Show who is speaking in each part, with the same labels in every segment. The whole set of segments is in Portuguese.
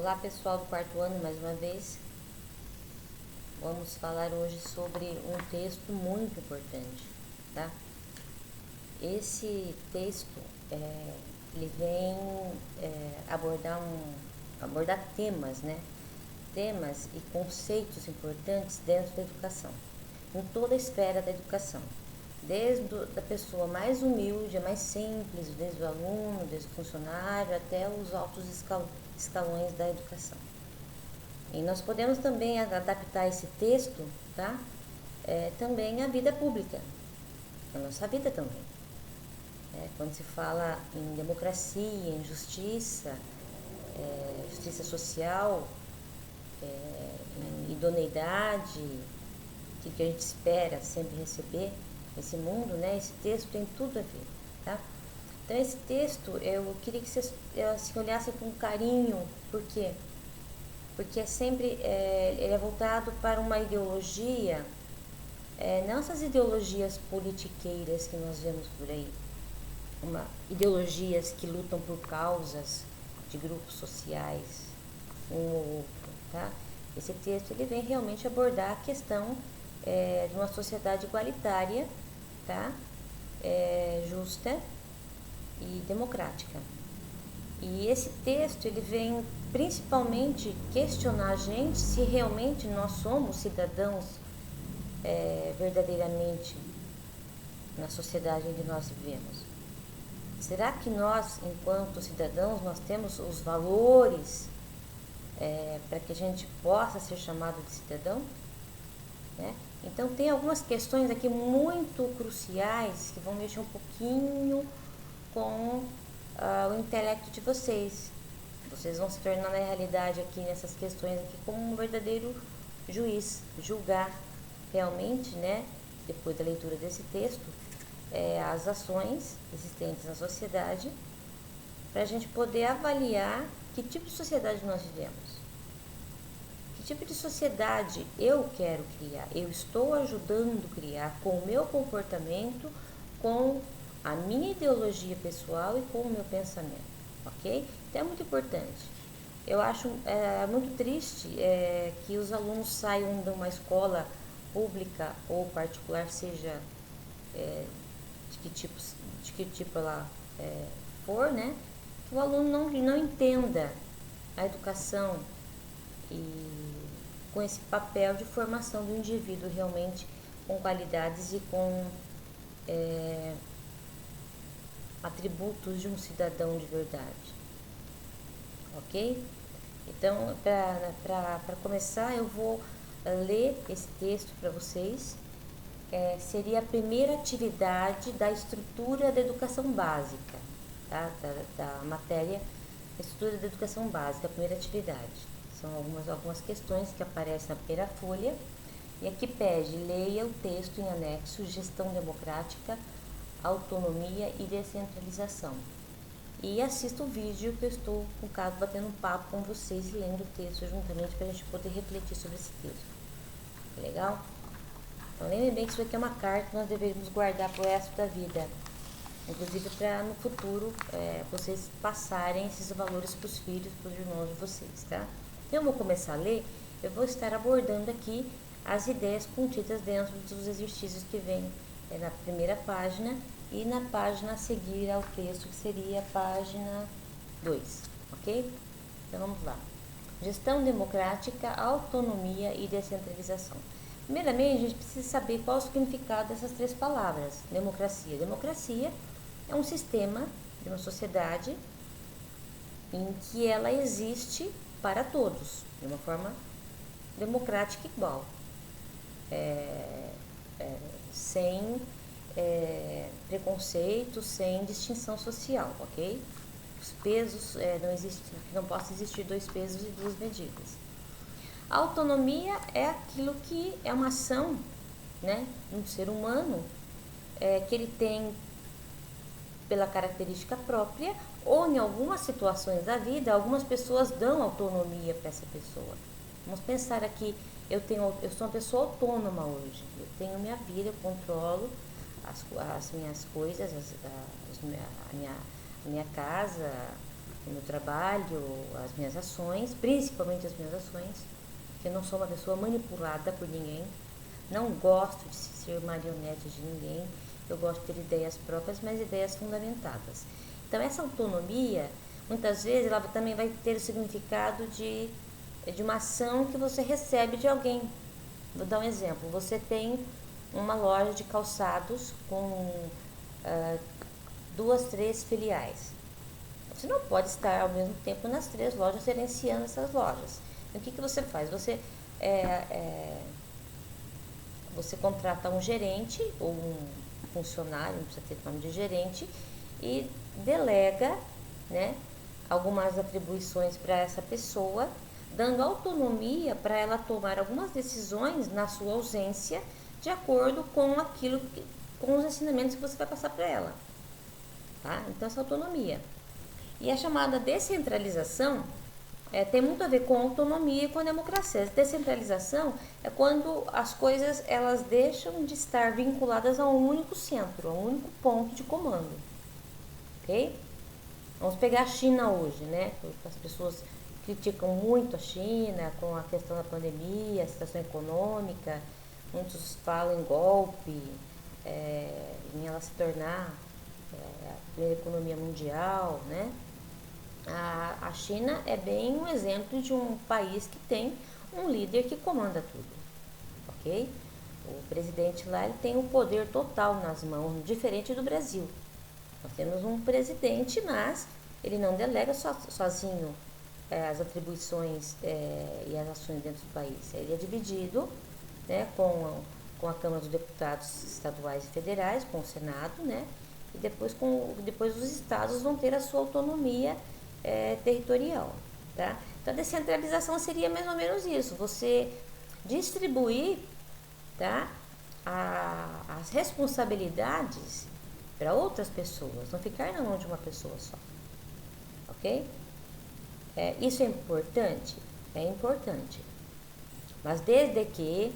Speaker 1: Olá pessoal do quarto ano, mais uma vez. Vamos falar hoje sobre um texto muito importante, tá? Esse texto, ele vem abordar temas, né? Temas e conceitos importantes dentro da educação, em toda a esfera da educação, desde a pessoa mais humilde, a mais simples, desde o aluno, desde o funcionário, até os altos escalões da educação. E nós podemos também adaptar esse texto, tá? Também à vida pública, à nossa vida também. Quando se fala em democracia, em justiça, justiça social, em idoneidade, que a gente espera sempre receber nesse mundo, né? Esse texto tem tudo a ver, tá? Então esse texto eu queria que vocês olhassem com carinho, por quê? Porque ele é voltado para uma ideologia, não essas ideologias politiqueiras que nós vemos por aí, ideologias que lutam por causas de grupos sociais, um ou outro, tá? Esse texto ele vem realmente abordar a questão de uma sociedade igualitária, tá? Justa e democrática. E esse texto ele vem principalmente questionar a gente se realmente nós somos cidadãos verdadeiramente na sociedade em que nós vivemos. Será que nós, enquanto cidadãos, nós temos os valores para que a gente possa ser chamado de cidadão? Né? Então tem algumas questões aqui muito cruciais que vão mexer um pouquinho com o intelecto de vocês. Vocês vão se tornar na realidade aqui nessas questões aqui como um verdadeiro juiz, julgar realmente, né, depois da leitura desse texto, as ações existentes na sociedade, para a gente poder avaliar que tipo de sociedade nós vivemos. Que tipo de sociedade eu quero criar? Eu estou ajudando a criar com o meu comportamento, com a minha ideologia pessoal e com o meu pensamento, ok? Então é muito importante. Eu acho muito triste que os alunos saiam de uma escola pública ou particular, seja de que tipo ela for, né? Que o aluno não entenda a educação e com esse papel de formação do indivíduo realmente com qualidades e com atributos de um cidadão de verdade, ok? Então, para começar, eu vou ler esse texto para vocês. Seria a primeira atividade da estrutura da educação básica, tá? da matéria estrutura da educação básica, a primeira atividade. São algumas questões que aparecem na primeira folha. E aqui pede, leia o texto em anexo, gestão democrática, autonomia e descentralização. E assista o vídeo que eu estou, no caso, batendo um papo com vocês e lendo o texto juntamente para a gente poder refletir sobre esse texto. Legal? Então lembre bem que isso aqui é uma carta que nós devemos guardar para o resto da vida. Inclusive para no futuro vocês passarem esses valores para os filhos, para os irmãos de vocês, tá? Eu vou começar a ler, eu vou estar abordando aqui as ideias contidas dentro dos exercícios que vem na primeira página e na página a seguir ao texto, que seria a página 2, ok? Então vamos lá. Gestão democrática, autonomia e descentralização. Primeiramente, a gente precisa saber qual é o significado dessas três palavras. Democracia. Democracia é um sistema de uma sociedade em que ela existe para todos, de uma forma democrática igual, sem preconceito, sem distinção social, ok? Os pesos, não possa existir dois pesos e duas medidas. A autonomia é aquilo que é uma ação, né, um ser humano, que ele tem pela característica própria, ou em algumas situações da vida, algumas pessoas dão autonomia para essa pessoa. Vamos pensar aqui, eu sou uma pessoa autônoma hoje, eu tenho minha vida, eu controlo as minhas coisas, a minha casa, o meu trabalho, as minhas ações, principalmente as minhas ações, que eu não sou uma pessoa manipulada por ninguém, não gosto de ser marionete de ninguém, eu gosto de ter ideias próprias, mas ideias fundamentadas. Então essa autonomia, muitas vezes, ela também vai ter o significado de uma ação que você recebe de alguém. Vou dar um exemplo, você tem uma loja de calçados com 2, 3 filiais. Você não pode estar ao mesmo tempo nas 3 lojas gerenciando essas lojas. Então, o que você faz? Você contrata um gerente ou um funcionário, não precisa ter nome de gerente, e delega, né, algumas atribuições para essa pessoa, dando autonomia para ela tomar algumas decisões na sua ausência, de acordo com com os ensinamentos que você vai passar para ela. Tá? Então, essa autonomia. E a chamada descentralização tem muito a ver com autonomia e com a democracia. Descentralização é quando as coisas elas deixam de estar vinculadas a um único centro, a um único ponto de comando. Ok? Vamos pegar a China hoje, né? As pessoas criticam muito a China com a questão da pandemia, a situação econômica. Muitos falam em golpe, em ela se tornar a primeira economia mundial, né? A China é bem um exemplo de um país que tem um líder que comanda tudo, ok? O presidente lá ele tem o poder total nas mãos, diferente do Brasil. Nós temos um presidente, mas ele não delega sozinho as atribuições e as ações dentro do país. Ele é dividido, né, com a Câmara dos Deputados estaduais e federais, com o Senado, né? E depois os estados vão ter a sua autonomia territorial, tá? Então a descentralização seria mais ou menos isso, você distribuir, tá, as responsabilidades para outras pessoas, não ficar na mão de uma pessoa só, ok? Isso é importante? É importante, mas desde que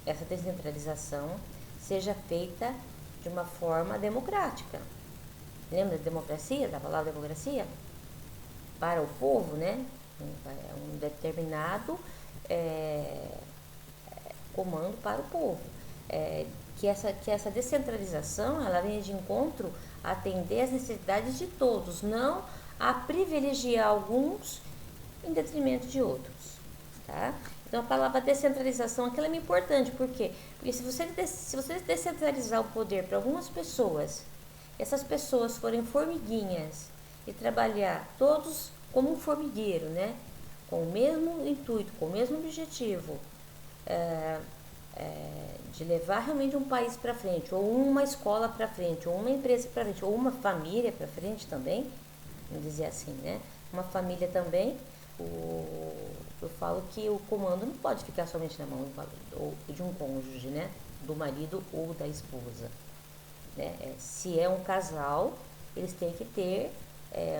Speaker 1: essa descentralização seja feita de uma forma democrática. Lembra da democracia, da palavra democracia? Para o povo, né? Um determinado comando para o povo. Que essa descentralização ela vem de encontro a atender as necessidades de todos, não a privilegiar alguns em detrimento de outros, tá? Então a palavra descentralização aqui ela é importante, por quê? Porque se você descentralizar o poder para algumas pessoas, essas pessoas forem formiguinhas e trabalhar todos como um formigueiro, né? Com o mesmo intuito, com o mesmo objetivo, de levar realmente um país para frente, ou uma escola para frente, ou uma empresa para frente, ou uma família para frente também, vamos dizer assim, né? Uma família também, eu falo que o comando não pode ficar somente na mão de um cônjuge, né? Do marido ou da esposa, né? Se é um casal, eles têm que ter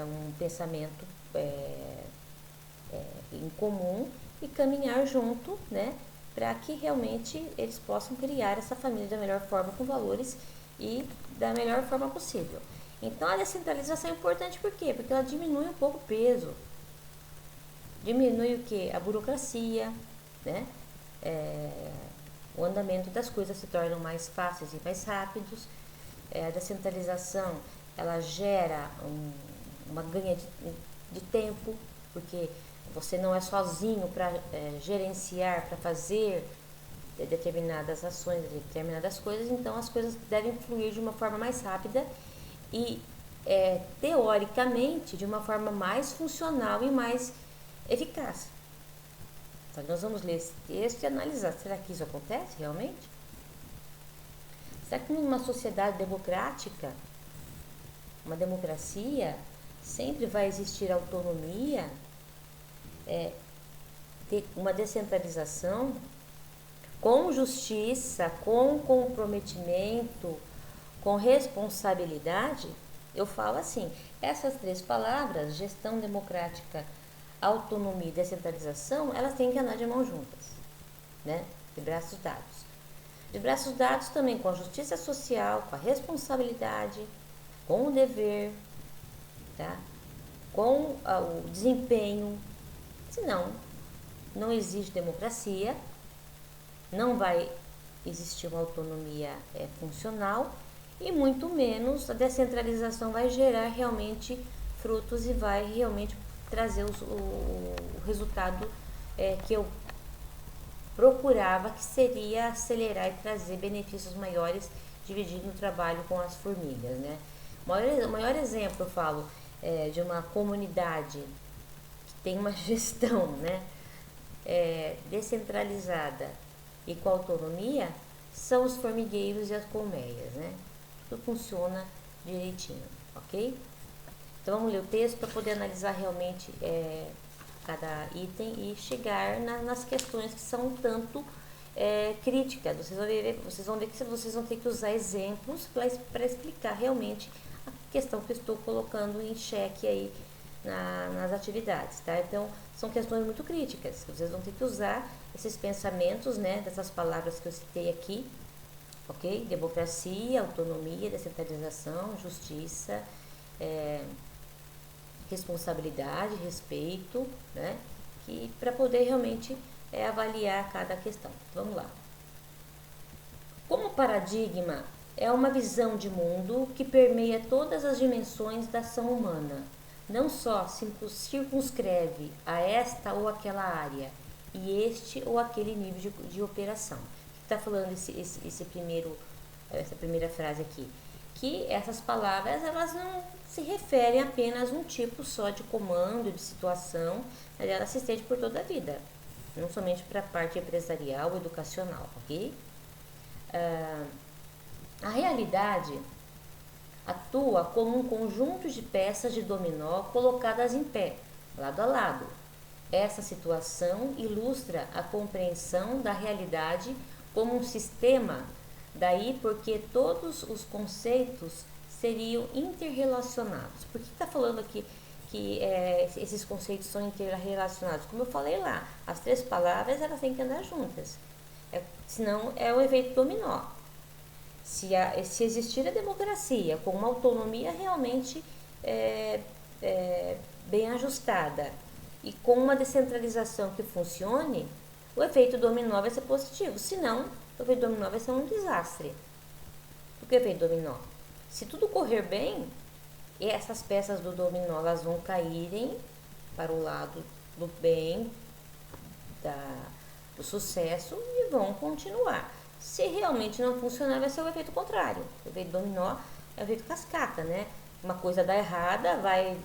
Speaker 1: um pensamento em comum e caminhar junto, né? Para que realmente eles possam criar essa família da melhor forma, com valores e da melhor forma possível. Então a descentralização é importante por quê? Porque ela diminui um pouco o peso. Diminui o que? A burocracia, né? O andamento das coisas se tornam mais fáceis e mais rápidos. A descentralização ela gera uma ganha de tempo, porque você não é sozinho para gerenciar, para fazer determinadas ações, determinadas coisas, então as coisas devem fluir de uma forma mais rápida e teoricamente de uma forma mais funcional e mais eficaz. Então nós vamos ler esse texto e analisar, será que isso acontece realmente? Será que numa sociedade democrática, uma democracia, sempre vai existir autonomia, ter uma descentralização com justiça, com comprometimento, com responsabilidade? Eu falo assim, essas 3 palavras, gestão democrática, autonomia e descentralização, elas têm que andar de mãos juntas, né? De braços dados. De braços dados também com a justiça social, com a responsabilidade, com o dever, tá? com o desempenho. Senão, não existe democracia, não vai existir uma autonomia funcional e muito menos a descentralização vai gerar realmente frutos e vai realmente trazer o resultado que eu procurava, que seria acelerar e trazer benefícios maiores dividindo o trabalho com as formigas, né? O maior exemplo, eu falo, de uma comunidade que tem uma gestão, né, descentralizada e com autonomia, são os formigueiros e as colmeias, né? Tudo funciona direitinho, ok? Então vamos ler o texto para poder analisar realmente cada item e chegar nas questões que são um tanto críticas. Vocês vão ver que vocês vão ter que usar exemplos para explicar realmente a questão que eu estou colocando em xeque aí nas atividades, tá? Então, são questões muito críticas. Vocês vão ter que usar esses pensamentos, né, dessas palavras que eu citei aqui, ok? Democracia, autonomia, descentralização, justiça, responsabilidade, respeito, né? Que para poder realmente avaliar cada questão. Vamos lá. Como paradigma, é uma visão de mundo que permeia todas as dimensões da ação humana. Não só circunscreve a esta ou aquela área e este ou aquele nível de operação. Está falando essa primeira frase aqui, que essas palavras elas não se referem apenas a um tipo só de comando, de situação, mas ela se estende por toda a vida, não somente para a parte empresarial ou educacional, ok? A realidade atua como um conjunto de peças de dominó colocadas em pé, lado a lado. Essa situação ilustra a compreensão da realidade como um sistema, daí porque todos os conceitos seriam interrelacionados. Por que está falando aqui que esses conceitos são interrelacionados? Como eu falei lá, as três palavras elas têm que andar juntas, senão é o efeito dominó. Se existir a democracia com uma autonomia realmente bem ajustada e com uma descentralização que funcione, o efeito dominó vai ser positivo. Se não, o efeito dominó vai ser um desastre. Por que o efeito dominó? Se tudo correr bem, essas peças do dominó elas vão caírem para o lado do bem, do sucesso e vão continuar. Se realmente não funcionar, vai ser o efeito contrário. O efeito dominó é o efeito cascata, né? Uma coisa dá errada, vai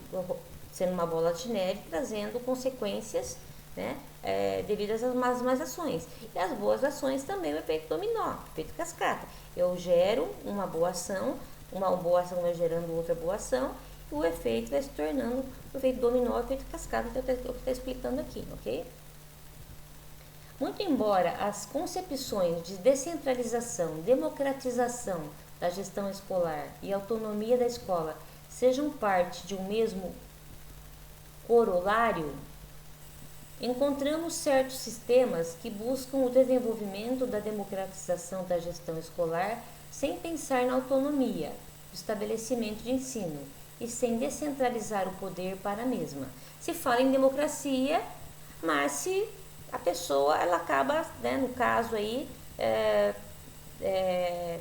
Speaker 1: sendo uma bola de neve, trazendo consequências, né? Devido às más ações. E as boas ações também o efeito dominó, o efeito cascata. Eu gero uma boa ação vai gerando outra boa ação, e o efeito vai se tornando o efeito dominó, o efeito cascata, que é o que está explicando aqui, ok? Muito embora as concepções de descentralização, democratização da gestão escolar e autonomia da escola sejam parte de um mesmo corolário, encontramos certos sistemas que buscam o desenvolvimento da democratização da gestão escolar sem pensar na autonomia do estabelecimento de ensino e sem descentralizar o poder para a mesma. Se fala em democracia, mas se a pessoa ela acaba, né, no caso aí,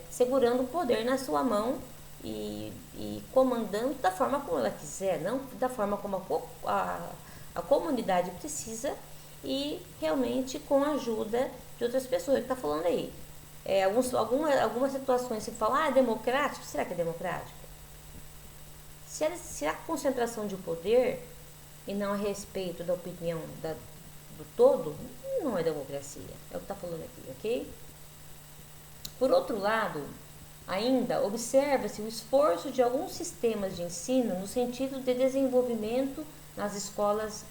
Speaker 1: segurando o poder na sua mão e comandando da forma como ela quiser, não da forma como a comunidade precisa e realmente com a ajuda de outras pessoas. Ele está falando aí. Algumas situações se fala, é democrático? Será que é democrático? Se a concentração de poder e não a respeito da opinião do todo, não é democracia. É o que está falando aqui, ok? Por outro lado, ainda observa-se o esforço de alguns sistemas de ensino no sentido de desenvolvimento nas escolas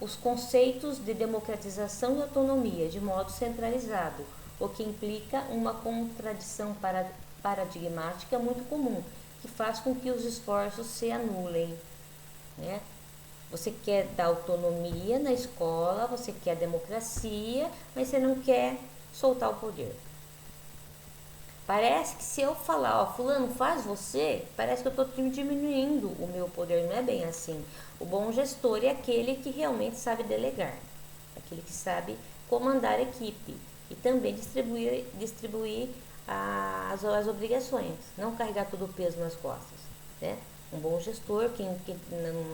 Speaker 1: os conceitos de democratização e autonomia de modo centralizado, o que implica uma contradição paradigmática muito comum, que faz com que os esforços se anulem, né? Você quer dar autonomia na escola, você quer democracia, mas você não quer soltar o poder. Parece que se eu falar, ó, fulano, faz você, parece que eu estou diminuindo o meu poder, não é bem assim. O bom gestor é aquele que realmente sabe delegar, aquele que sabe comandar a equipe e também distribuir as obrigações, não carregar todo o peso nas costas, né? Um bom gestor,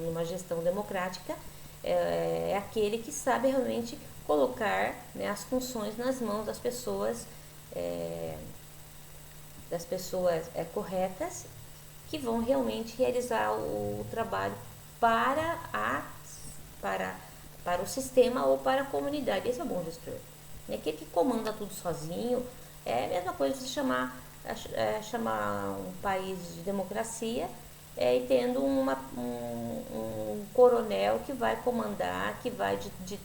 Speaker 1: numa gestão democrática, é aquele que sabe realmente colocar, né, as funções nas mãos das pessoas corretas, que vão realmente realizar o trabalho para, para, para o sistema ou para a comunidade. Esse é o bom gestor. Aquele que comanda tudo sozinho. É a mesma coisa você chamar um país de democracia e tendo um coronel que vai comandar, que vai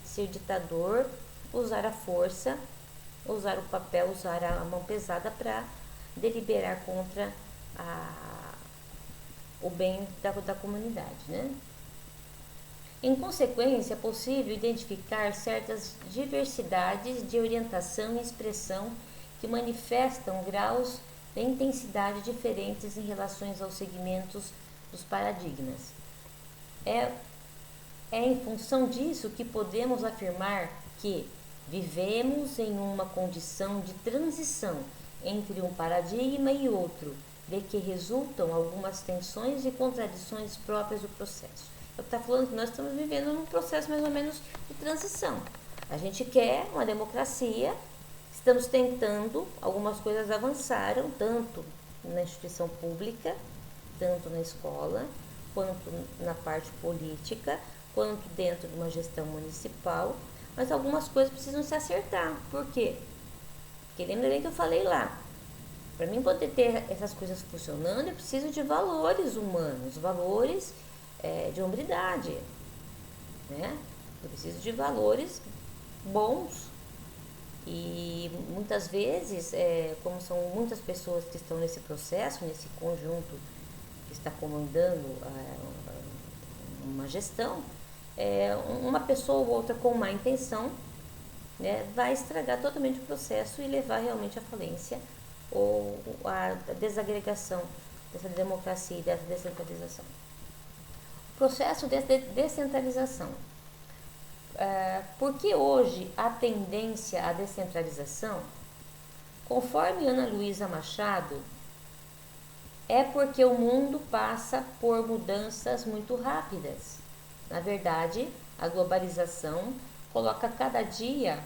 Speaker 1: ser ditador, usar a força, usar o papel, usar a mão pesada para deliberar contra o bem da comunidade, né? Em consequência, é possível identificar certas diversidades de orientação e expressão que manifestam graus de intensidade diferentes em relação aos segmentos dos paradigmas. É em função disso que podemos afirmar que vivemos em uma condição de transição entre um paradigma e outro, de que resultam algumas tensões e contradições próprias do processo. Eu estou falando que nós estamos vivendo num processo mais ou menos de transição. A gente quer uma democracia, estamos tentando, algumas coisas avançaram, tanto na instituição pública, tanto na escola, quanto na parte política, quanto dentro de uma gestão municipal, mas algumas coisas precisam se acertar. Por quê? Porque lembra bem que eu falei lá, para mim poder ter essas coisas funcionando, eu preciso de valores humanos, valores de hombridade, né? Eu preciso de valores bons. E muitas vezes, como são muitas pessoas que estão nesse processo, nesse conjunto que está comandando uma gestão, uma pessoa ou outra com má intenção, né, vai estragar totalmente o processo e levar realmente à falência ou à desagregação dessa democracia e dessa descentralização. O processo de descentralização. Por que hoje a tendência à descentralização? Conforme Ana Luísa Machado, é porque o mundo passa por mudanças muito rápidas. Na verdade, a globalização coloca cada dia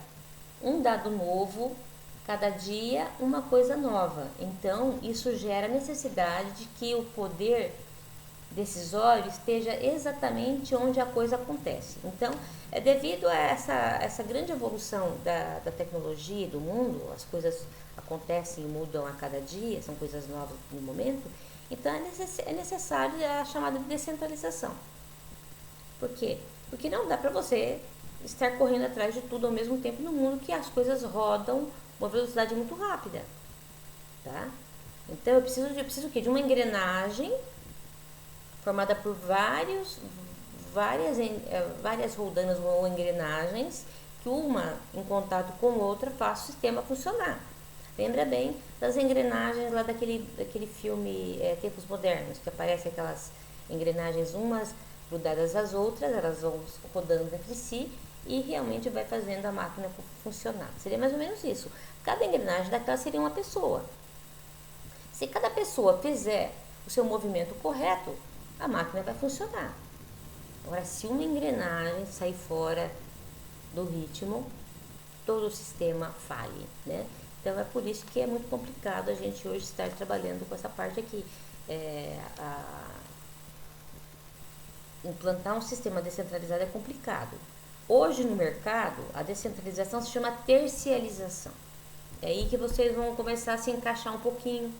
Speaker 1: um dado novo, cada dia uma coisa nova. Então, isso gera necessidade de que o poder decisório esteja exatamente onde a coisa acontece. Então, é devido a essa grande evolução da tecnologia e do mundo, as coisas acontecem e mudam a cada dia, são coisas novas no momento, então é necessário a chamada de descentralização. Por quê? Porque não dá para você estar correndo atrás de tudo ao mesmo tempo no mundo, que as coisas rodam uma velocidade muito rápida, tá? Então eu preciso o quê? De uma engrenagem formada por várias roldanas ou engrenagens, que uma em contato com outra faz o sistema funcionar. Lembra bem das engrenagens lá daquele filme Tempos Modernos, que aparecem aquelas engrenagens umas grudadas às outras, elas vão rodando entre si e realmente vai fazendo a máquina funcionar. Seria mais ou menos isso. Cada engrenagem daquela seria uma pessoa. Se cada pessoa fizer o seu movimento correto, a máquina vai funcionar. Agora, se uma engrenagem sair fora do ritmo, todo o sistema falhe, né? Então, é por isso que é muito complicado a gente hoje estar trabalhando com essa parte aqui. Implantar um sistema descentralizado é complicado. Hoje, no mercado, a descentralização se chama tercialização. É aí que vocês vão começar a se encaixar um pouquinho.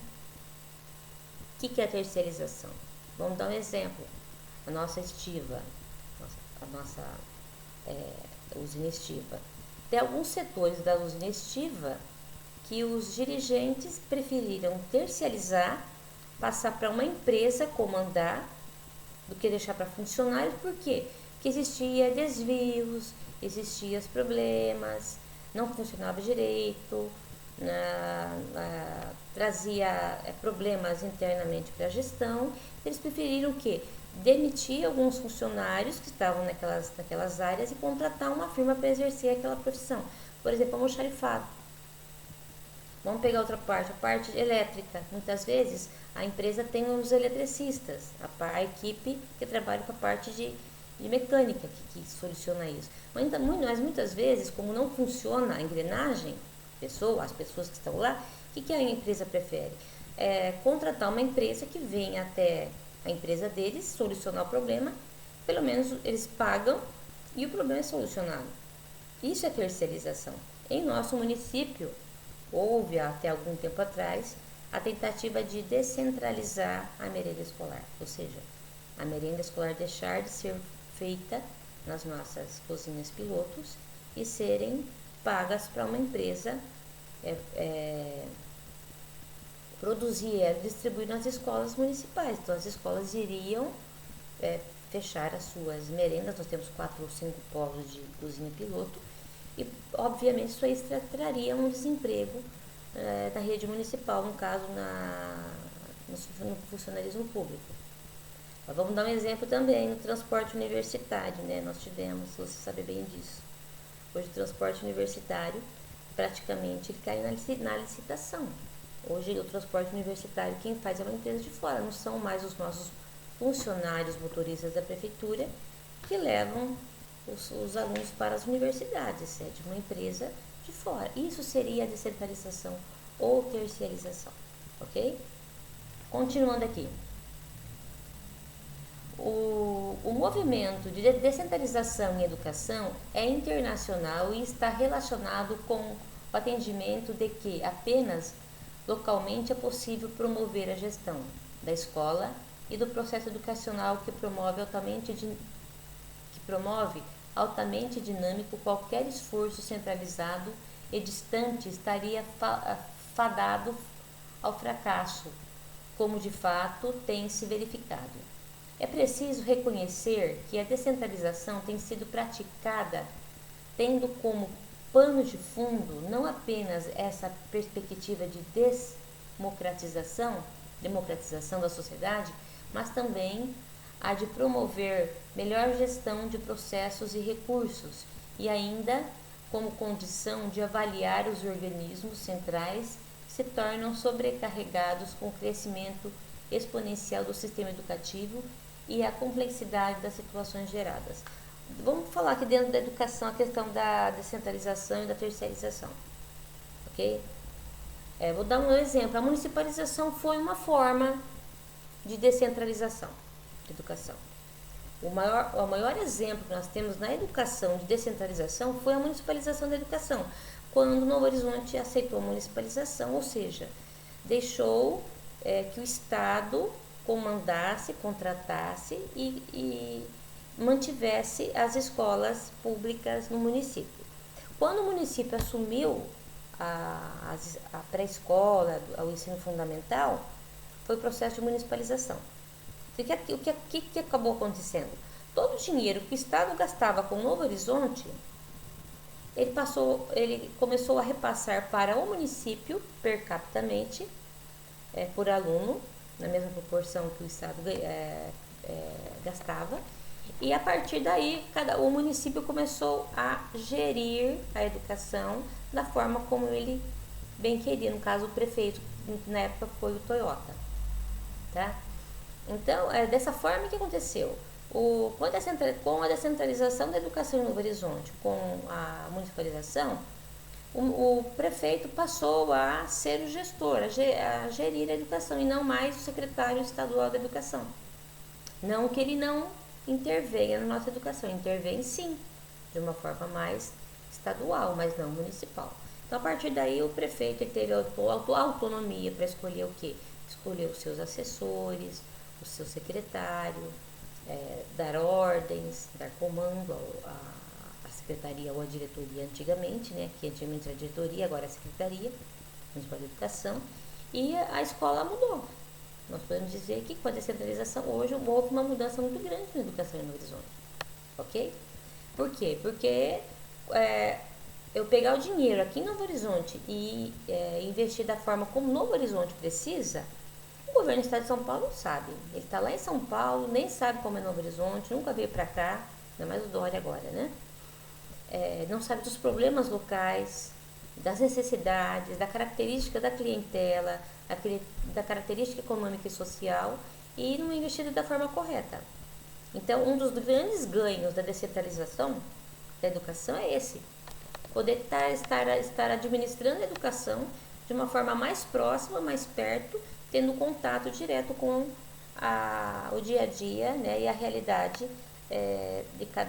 Speaker 1: O que é a tercialização? Vamos dar um exemplo. A nossa estiva, a nossa usina estiva. Tem alguns setores da usina estiva que os dirigentes preferiram tercializar, passar para uma empresa comandar, do que deixar para funcionários. Por quê? Porque existia desvios, existiam problemas, não funcionava direito, trazia problemas internamente para a gestão. Eles preferiram o quê? Demitir alguns funcionários que estavam naquelas áreas e contratar uma firma para exercer aquela profissão. Por exemplo, almoxarifado. Vamos pegar outra parte, a parte elétrica. Muitas vezes a empresa tem os eletricistas, a equipe que trabalha com a parte de mecânica que soluciona isso. Mas muitas vezes, como não funciona a engrenagem, as pessoas que estão lá, o que a empresa prefere? Contratar uma empresa que venha até a empresa deles solucionar o problema, pelo menos eles pagam e o problema é solucionado. Isso é terceirização. Em nosso município, houve até algum tempo atrás a tentativa de descentralizar a merenda escolar, ou seja, a merenda escolar deixar de ser feita nas nossas cozinhas pilotos e serem pagas para uma empresa produzir e distribuir nas escolas municipais. Então as escolas iriam fechar as suas merendas. Nós temos 4 ou 5 polos de cozinha piloto e obviamente isso aí traria um desemprego na rede municipal, no caso no funcionalismo público. Mas vamos dar um exemplo também no transporte universitário, né? Nós tivemos, você sabe bem disso. Hoje o transporte universitário praticamente ele cai na licitação. Hoje o transporte universitário quem faz é uma empresa de fora, não são mais os nossos funcionários motoristas da prefeitura que levam os alunos para as universidades, é de uma empresa de fora. Isso seria a descentralização ou terceirização, ok? Continuando aqui. O movimento de descentralização em educação é internacional e está relacionado com o atendimento de que apenas localmente é possível promover a gestão da escola e do processo educacional que promove altamente dinâmico. Qualquer esforço centralizado e distante estaria fadado ao fracasso, como de fato tem se verificado. É preciso reconhecer que a descentralização tem sido praticada tendo como pano de fundo não apenas essa perspectiva de democratização da sociedade, mas também a de promover melhor gestão de processos e recursos, e ainda como condição de avaliar os organismos centrais que se tornam sobrecarregados com o crescimento exponencial do sistema educativo e a complexidade das situações geradas. Vamos falar aqui dentro da educação a questão da descentralização e da terceirização, ok? Vou dar um exemplo. A municipalização foi uma forma de descentralização de educação. O maior exemplo que nós temos na educação de descentralização foi a municipalização da educação, quando Novo Horizonte aceitou a municipalização, ou seja, deixou que o Estado comandasse, contratasse e mantivesse as escolas públicas no município. Quando o município assumiu a pré-escola, o ensino fundamental, foi o processo de municipalização. O que acabou acontecendo? Todo o dinheiro que o Estado gastava com Novo Horizonte, ele começou a repassar para o município per capitamente, por aluno, na mesma proporção que o Estado gastava, e a partir daí o município começou a gerir a educação da forma como ele bem queria. No caso, o prefeito na época foi o Toyota, tá? Então, dessa forma que aconteceu. Com a descentralização da educação em Novo Horizonte, com a municipalização, o prefeito passou a ser o gestor, a gerir a educação, e não mais o secretário estadual da educação. Não que ele não intervenha na nossa educação, intervém sim, de uma forma mais estadual, mas não municipal. Então, a partir daí, o prefeito teve autonomia para escolher o quê? Escolher os seus assessores, o seu secretário, dar ordens, dar comando à secretaria ou à diretoria antigamente, né? Que antigamente era diretoria, agora é secretaria municipal de educação, e a escola mudou. Nós podemos dizer que com a descentralização hoje houve uma mudança muito grande na educação em Novo Horizonte, ok? Por quê? Porque eu pegar o dinheiro aqui em Novo Horizonte e investir da forma como Novo Horizonte precisa, o governo do estado de São Paulo não sabe. Ele está lá em São Paulo, nem sabe como é Novo Horizonte, nunca veio para cá, ainda mais o Dória agora, né? Não sabe dos problemas locais, das necessidades, da característica da clientela, da característica econômica e social, e não é investido da forma correta. Então, um dos grandes ganhos da descentralização da educação é esse: poder estar administrando a educação de uma forma mais próxima, mais perto, tendo contato direto com o dia a dia, né, e a realidade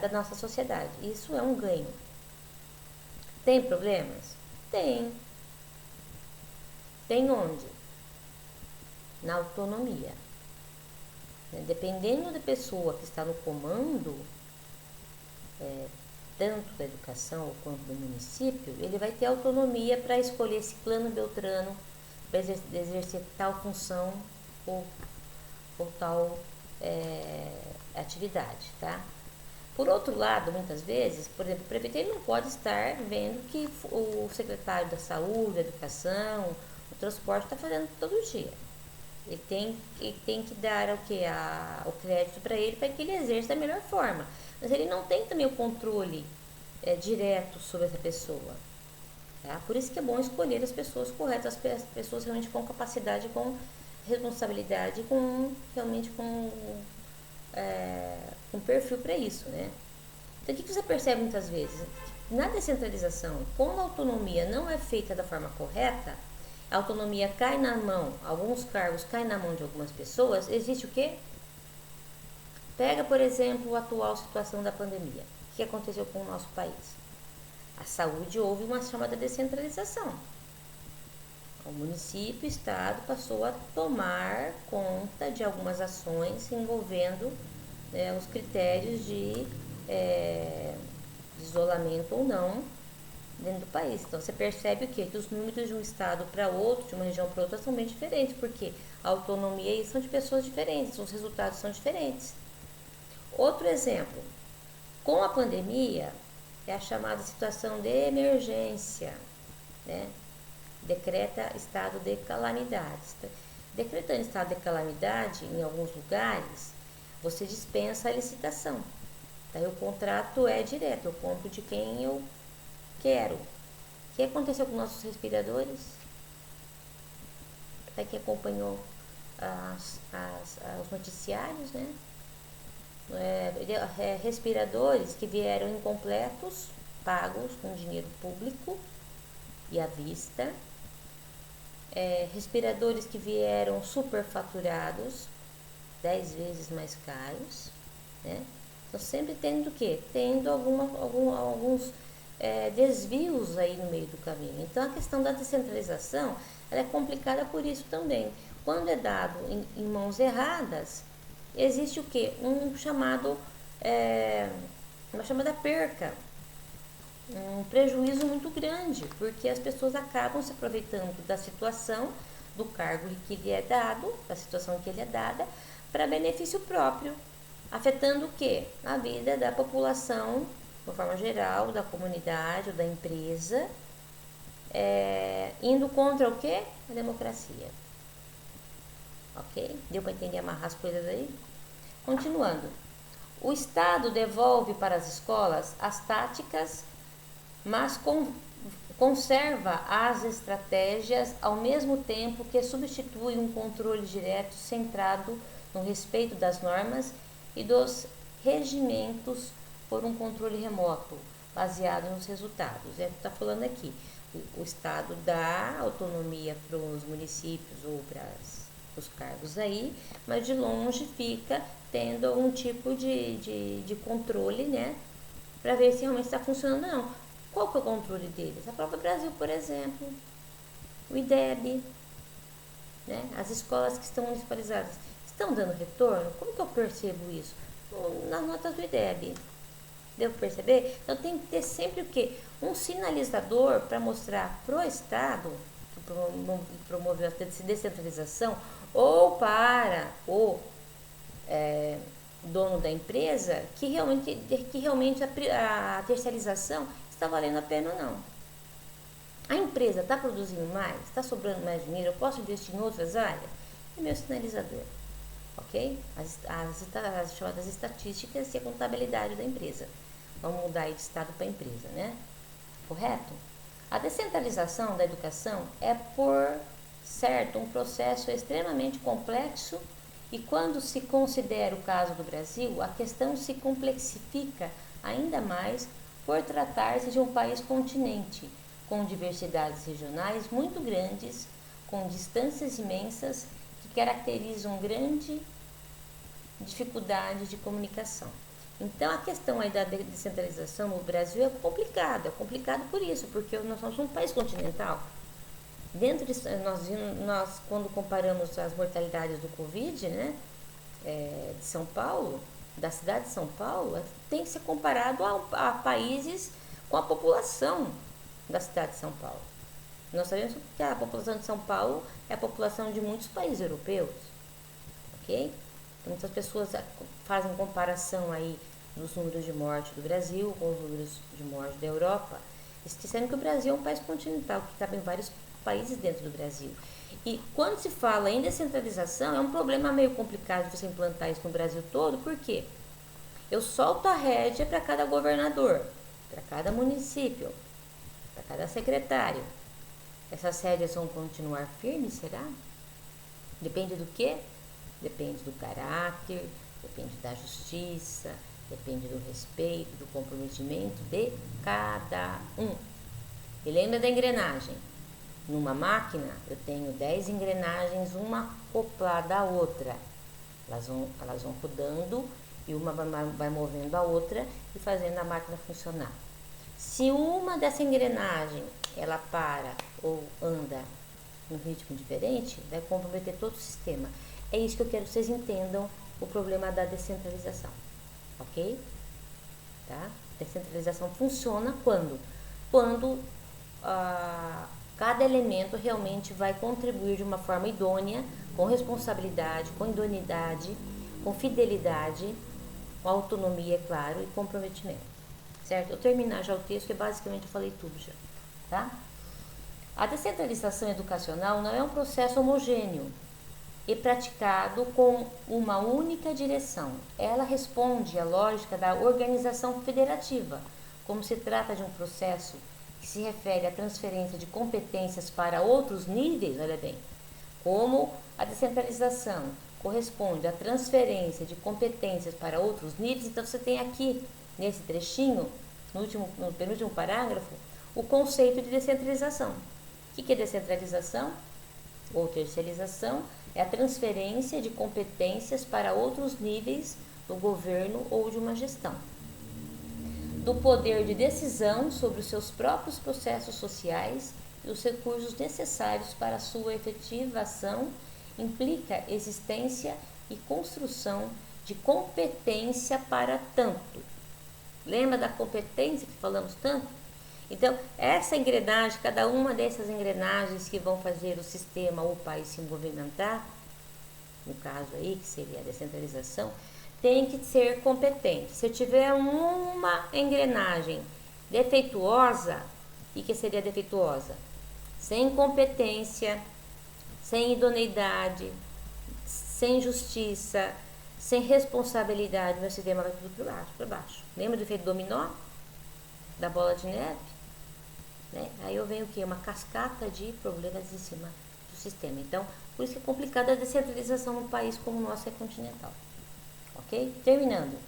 Speaker 1: da nossa sociedade. Isso é um ganho. Tem problemas? Tem. Tem onde? Na autonomia. Dependendo da pessoa que está no comando, tanto da educação quanto do município, ele vai ter autonomia para escolher esse plano Beltrano, para exercer tal função ou tal atividade, tá? Por outro lado, muitas vezes, por exemplo, o prefeito ele não pode estar vendo que o secretário da saúde, da educação, o transporte está fazendo todo dia. Ele tem que dar o crédito para ele para que ele exerça da melhor forma. Mas ele não tem também o controle direto sobre essa pessoa. Tá? Por isso que é bom escolher as pessoas corretas, as pessoas realmente com capacidade, com responsabilidade, realmente com perfil para isso, né? Então, o que você percebe muitas vezes? Na descentralização, quando a autonomia não é feita da forma correta, a autonomia cai na mão, alguns cargos caem na mão de algumas pessoas, existe o quê? Pega, por exemplo, a atual situação da pandemia. O que aconteceu com o nosso país? A saúde houve uma chamada descentralização. O município, o estado passou a tomar conta de algumas ações envolvendo os critérios de isolamento ou não dentro do país. Então você percebe o quê? Que os números de um estado para outro, de uma região para outra, são bem diferentes, porque a autonomia são de pessoas diferentes, os resultados são diferentes. Outro exemplo, com a pandemia, é a chamada situação de emergência, né? Decreta estado de calamidade. Decretando estado de calamidade, em alguns lugares, você dispensa a licitação. Daí o contrato é direto, eu compro de quem eu quero. O que aconteceu com nossos respiradores? Para quem acompanhou os noticiários, né? Respiradores que vieram incompletos, pagos com dinheiro público e à vista. Respiradores que vieram superfaturados, 10 vezes mais caros, né? Então sempre tendo o quê? Tendo alguns desvios aí no meio do caminho. Então a questão da descentralização ela é complicada por isso também. Quando é dado em mãos erradas, existe o quê? Uma chamada perca, um prejuízo muito grande, porque as pessoas acabam se aproveitando da situação, do cargo que lhe é dado, da situação que lhe é dada, para benefício próprio, afetando o quê? A vida da população, de uma forma geral, da comunidade ou da empresa, indo contra o quê? A democracia. Ok? Deu para entender, amarrar as coisas aí? Continuando. O Estado devolve para as escolas as táticas, mas conserva as estratégias ao mesmo tempo que substitui um controle direto centrado no respeito das normas e dos regimentos por um controle remoto, baseado nos resultados. É o que está falando aqui. O Estado dá autonomia para os municípios ou para os cargos aí, mas de longe fica tendo algum tipo de controle, né? Para ver se realmente está funcionando ou não. Qual que é o controle deles? A própria Brasil, por exemplo, o IDEB, né? As escolas que estão municipalizadas estão dando retorno? Como que eu percebo isso? Nas notas do IDEB. Deu para perceber? Então tem que ter sempre o quê? Um sinalizador para mostrar para o Estado, que promoveu a descentralização, ou para o dono da empresa, que realmente a terceirização está valendo a pena ou não. A empresa está produzindo mais? Está sobrando mais dinheiro? Eu posso investir em outras áreas? É meu sinalizador, ok? As chamadas estatísticas e a contabilidade da empresa. Vamos mudar aí de estado para empresa, né? Correto? A descentralização da educação é, por certo, um processo extremamente complexo e quando se considera o caso do Brasil, a questão se complexifica ainda mais por tratar-se de um país continente, com diversidades regionais muito grandes, com distâncias imensas que caracterizam grande dificuldade de comunicação. Então, a questão aí da descentralização no Brasil é complicado por isso, porque nós somos um país continental. Dentro de nós quando comparamos as mortalidades do Covid, né, de São Paulo, da cidade de São Paulo, tem que ser comparado a países com a população da cidade de São Paulo. Nós sabemos que a população de São Paulo é a população de muitos países europeus, ok? Então, muitas pessoas fazem comparação aí dos números de morte do Brasil com os números de morte da Europa, esquecendo que o Brasil é um país continental, que cabe em vários países dentro do Brasil. E quando se fala em descentralização, é um problema meio complicado de você implantar isso no Brasil todo, por quê? Eu solto a rédea para cada governador, para cada município, para cada secretário. Essas rédeas vão continuar firmes, será? Depende do quê? Depende do caráter, depende da justiça, depende do respeito, do comprometimento de cada um. E lembra da engrenagem? Numa máquina, eu tenho 10 engrenagens, uma acoplada à outra. Elas vão rodando e uma vai movendo a outra e fazendo a máquina funcionar. Se uma dessa engrenagem ela para ou anda num ritmo diferente, vai comprometer todo o sistema. É isso que eu quero que vocês entendam o problema da descentralização, ok? Tá? Descentralização funciona quando? Quando cada elemento realmente vai contribuir de uma forma idônea, com responsabilidade, com idoneidade, com fidelidade, com autonomia, é claro, e comprometimento. Certo? Eu terminar já o texto, que basicamente eu falei tudo já. Tá? A descentralização educacional não é um processo homogêneo e praticado com uma única direção. Ela responde à lógica da organização federativa, como se trata de um processo que se refere à transferência de competências para outros níveis, olha bem, como a descentralização corresponde à transferência de competências para outros níveis, então você tem aqui, nesse trechinho, no penúltimo parágrafo, o conceito de descentralização. O que é descentralização ou terceirização? É a transferência de competências para outros níveis do governo ou de uma gestão. Do poder de decisão sobre os seus próprios processos sociais e os recursos necessários para a sua efetivação implica existência e construção de competência para tanto. Lembra da competência que falamos tanto? Então, essa engrenagem, cada uma dessas engrenagens que vão fazer o sistema ou o país se movimentar, no caso aí, que seria a descentralização, tem que ser competente. Se eu tiver uma engrenagem defeituosa, o que seria defeituosa? Sem competência, sem idoneidade, sem justiça, sem responsabilidade, meu sistema vai tudo para baixo. Lembra do efeito dominó? Da bola de neve? Né? Aí eu venho o quê? Uma cascata de problemas em cima do sistema. Então, por isso que é complicada a descentralização num país como o nosso é continental. Ok? Terminando.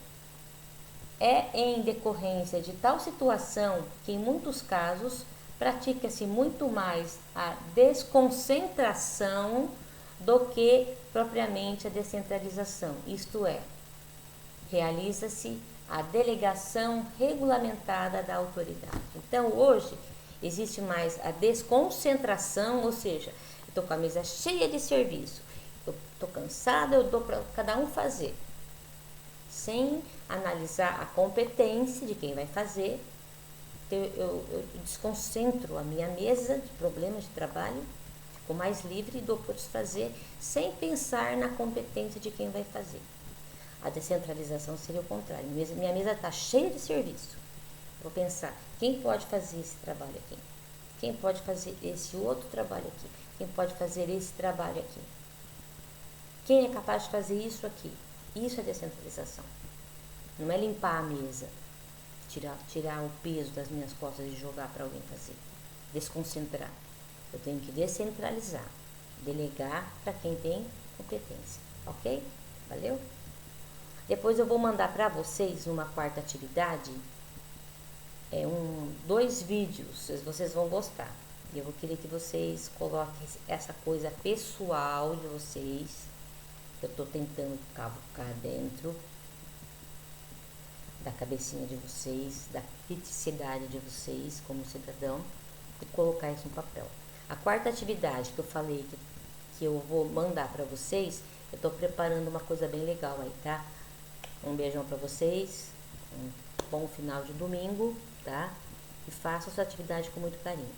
Speaker 1: É em decorrência de tal situação que, em muitos casos, pratica-se muito mais a desconcentração do que propriamente a descentralização. Isto é, realiza-se a delegação regulamentada da autoridade. Então, hoje, existe mais a desconcentração, ou seja, eu estou com a mesa cheia de serviço, eu estou cansada, eu dou para cada um fazer, sem analisar a competência de quem vai fazer. Eu desconcentro a minha mesa de problemas de trabalho, fico mais livre e dou para fazer, sem pensar na competência de quem vai fazer. A descentralização seria o contrário. Minha mesa está cheia de serviço. Vou pensar, quem pode fazer esse trabalho aqui? Quem pode fazer esse outro trabalho aqui? Quem pode fazer esse trabalho aqui? Quem é capaz de fazer isso aqui? Isso é descentralização. Não é limpar a mesa, tirar o peso das minhas costas e jogar para alguém fazer. Desconcentrar. Eu tenho que descentralizar, delegar para quem tem competência, ok? Valeu? Depois eu vou mandar para vocês uma quarta atividade, dois vídeos, vocês vão gostar. Eu vou querer que vocês coloquem essa coisa pessoal de vocês, que eu estou tentando cavucar dentro da cabecinha de vocês, da criticidade de vocês como cidadão, e colocar isso no papel. A quarta atividade que eu falei que eu vou mandar para vocês, eu estou preparando uma coisa bem legal aí, tá? Um beijão para vocês, um bom final de domingo, tá? E façam essa atividade com muito carinho.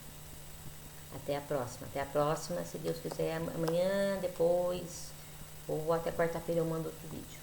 Speaker 1: Até a próxima, se Deus quiser, amanhã, depois, ou até quarta-feira eu mando outro vídeo.